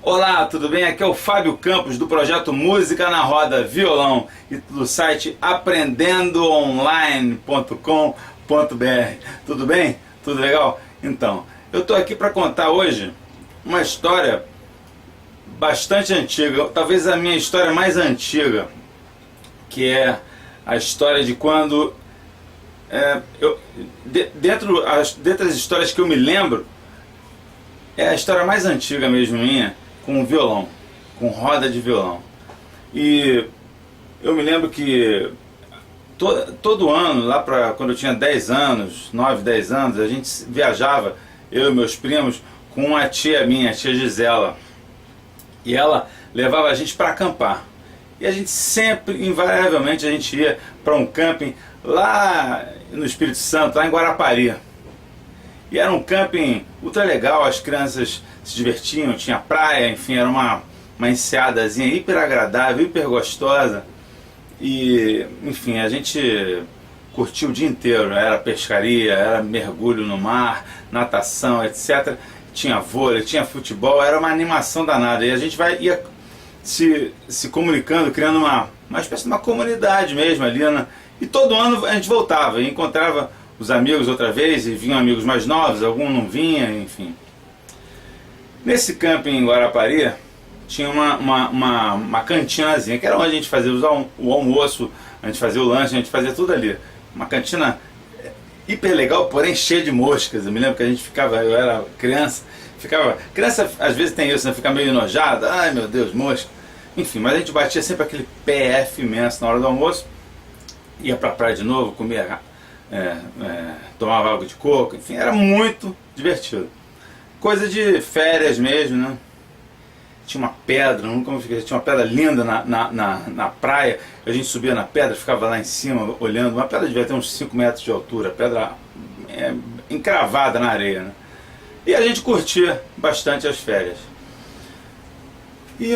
Olá, tudo bem? Aqui é o Fábio Campos do projeto Música na Roda Violão e do site aprendendoonline.com.br. Tudo bem? Tudo legal? Então, eu estou aqui para contar hoje uma história bastante antiga, talvez a minha história mais antiga, que é a história de quando dentro das histórias que eu me lembro, é a história mais antiga mesmo minha, com violão, com roda de violão. E eu me lembro que todo ano, lá para quando eu tinha 10 anos, 9, 10 anos, a gente viajava, eu e meus primos, com uma tia minha, a tia Gisela. E ela levava a gente para acampar. E a gente sempre, invariavelmente, a gente ia para um camping lá no Espírito Santo, lá em Guarapari. E era um camping ultra legal, as crianças se divertiam, tinha praia, enfim, era uma enseadazinha hiper agradável, hiper gostosa. E, enfim, a gente curtiu o dia inteiro, era pescaria, era mergulho no mar, natação, etc. Tinha vôlei, tinha futebol, era uma animação danada. E a gente ia se comunicando, criando uma espécie de uma comunidade mesmo ali, né? E todo ano a gente voltava e encontrava os amigos outra vez, e vinham amigos mais novos, algum não vinha, enfim. Nesse camping em Guarapari tinha uma cantinazinha, que era onde a gente fazia o almoço, a gente fazia o lanche, a gente fazia tudo ali. Uma cantina hiper legal, porém cheia de moscas. Eu me lembro que a gente ficava, eu era criança às vezes tem isso, né? Fica meio enojada, ai meu Deus, mosca. Enfim, mas a gente batia sempre aquele PF imenso na hora do almoço, ia pra praia de novo, comia, tomava água de coco, enfim, era muito divertido. Coisa de férias mesmo, né? Tinha uma pedra, nunca me esqueci, tinha uma pedra linda na praia. A gente subia na pedra, ficava lá em cima olhando. Uma pedra devia ter uns 5 metros de altura, pedra encravada na areia, né? E a gente curtia bastante as férias. E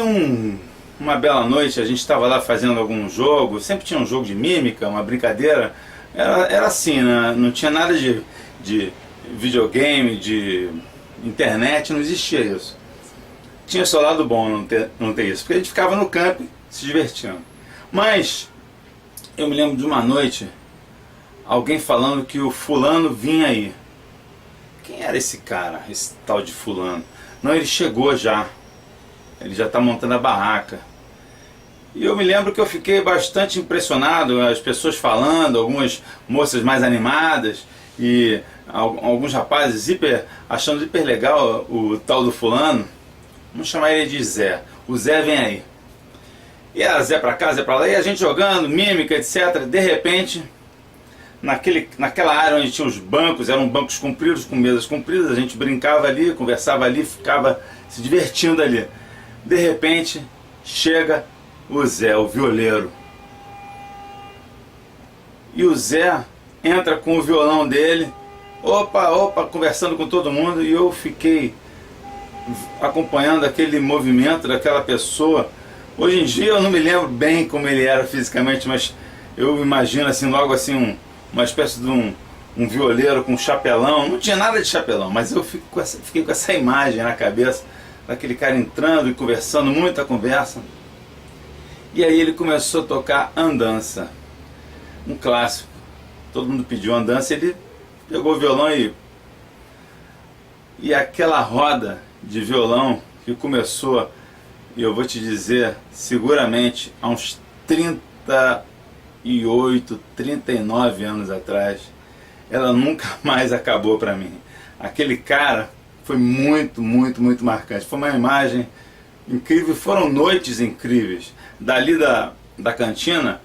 uma bela noite, a gente estava lá fazendo algum jogo, sempre tinha um jogo de mímica, uma brincadeira. Era assim, né? Não tinha nada de videogame, de internet, não existia isso. Tinha seu lado bom não ter isso, porque a gente ficava no camping se divertindo. Mas eu me lembro de uma noite, alguém falando que o fulano vinha aí. Quem era esse cara, esse tal de fulano? Não, ele chegou já. Ele já está montando a barraca. E eu me lembro que eu fiquei bastante impressionado, as pessoas falando, algumas moças mais animadas e alguns rapazes achando hiper legal o tal do fulano. Vamos chamar ele de Zé. O Zé vem aí. E era Zé pra cá, Zé pra lá, e a gente jogando, mímica, etc. De repente, naquela área onde tinha os bancos, eram bancos compridos, com mesas compridas, a gente brincava ali, conversava ali, ficava se divertindo ali. De repente, chega o Zé, o violeiro. E o Zé entra com o violão dele, opa, conversando com todo mundo, e eu fiquei acompanhando aquele movimento daquela pessoa. Hoje em dia eu não me lembro bem como ele era fisicamente, mas eu imagino assim, logo assim, uma espécie de um violeiro com chapelão. Não tinha nada de chapelão, mas eu fiquei com essa imagem na cabeça, daquele cara entrando e conversando, muita conversa. E aí ele começou a tocar Andança, um clássico. Todo mundo pediu Andança, ele pegou o violão e aquela roda de violão que começou, e eu vou te dizer, seguramente há uns 38, 39 anos atrás, ela nunca mais acabou para mim. Aquele cara foi muito, muito, muito marcante. Foi uma imagem incrível, foram noites incríveis. Dali da cantina,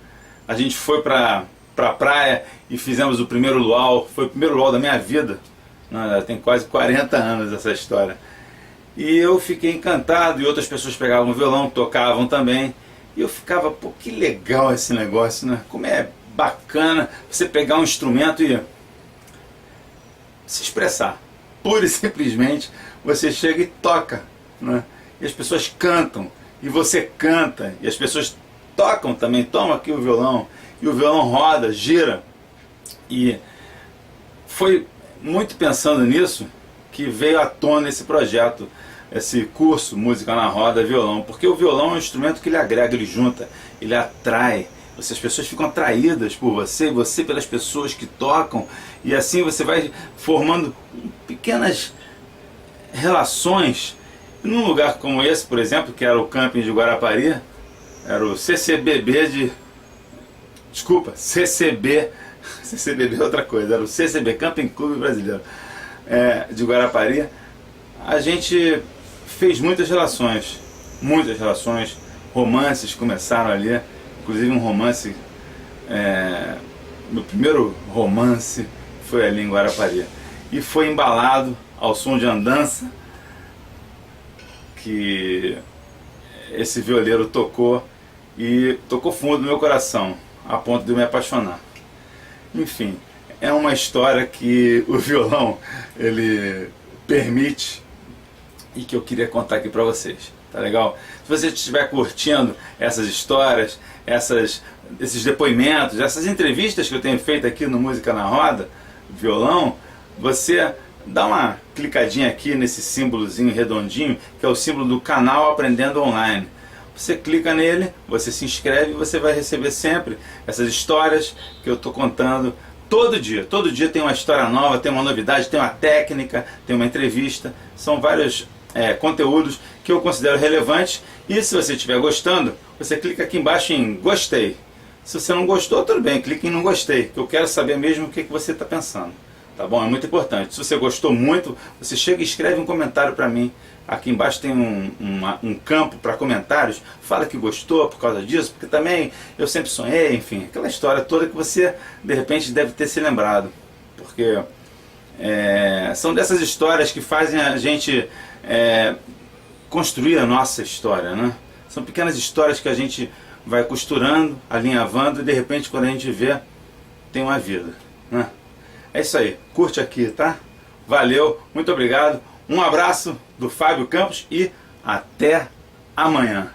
a gente foi para a praia e fizemos o primeiro luau. Foi o primeiro luau da minha vida. Tem quase 40 anos essa história. E eu fiquei encantado, e outras pessoas pegavam o violão, tocavam também. E eu ficava, pô, que legal esse negócio, né? Como é bacana você pegar um instrumento e se expressar. Pura e simplesmente, você chega e toca, né? E as pessoas cantam, e você canta, e as pessoas tocam também, tomam aqui o violão, e o violão roda, gira. E foi muito pensando nisso que veio à tona esse projeto esse curso Música na Roda Violão, porque o violão é um instrumento que ele agrega, ele junta, ele atrai. As pessoas ficam atraídas por você, você pelas pessoas que tocam, e assim você vai formando pequenas relações. Num lugar como esse, por exemplo, que era o camping de Guarapari, era o CCBB é outra coisa, era o CCB, Camping Clube Brasileiro, de Guarapari. A gente fez muitas relações, romances começaram ali, inclusive um romance, meu primeiro romance foi ali em Guarapari, e foi embalado ao som de andança que esse violeiro tocou, e tocou fundo no meu coração, a ponto de eu me apaixonar. Enfim, é uma história que o violão ele permite e que eu queria contar aqui pra vocês, tá legal? Se você estiver curtindo essas histórias, esses depoimentos, essas entrevistas que eu tenho feito aqui no Música na Roda Violão, você dá uma clicadinha aqui nesse símbolozinho redondinho, que é o símbolo do canal Aprendendo Online. Você clica nele, você se inscreve e você vai receber sempre essas histórias que eu estou contando todo dia. Todo dia tem uma história nova, tem uma novidade, tem uma técnica, tem uma entrevista. São vários conteúdos que eu considero relevantes. E se você estiver gostando, você clica aqui embaixo em gostei. Se você não gostou, tudo bem, clique em não gostei, que eu quero saber mesmo o que você está pensando. Tá bom? É muito importante. Se você gostou muito, você chega e escreve um comentário para mim. Aqui embaixo tem um campo para comentários. Fala que gostou por causa disso, porque também eu sempre sonhei, enfim, aquela história toda que você de repente deve ter se lembrado. Porque são dessas histórias que fazem a gente construir a nossa história, né? São pequenas histórias que a gente vai costurando, alinhavando, e de repente quando a gente vê, tem uma vida, né? É isso aí, curte aqui, tá? Valeu, muito obrigado, um abraço do Fábio Campos e até amanhã.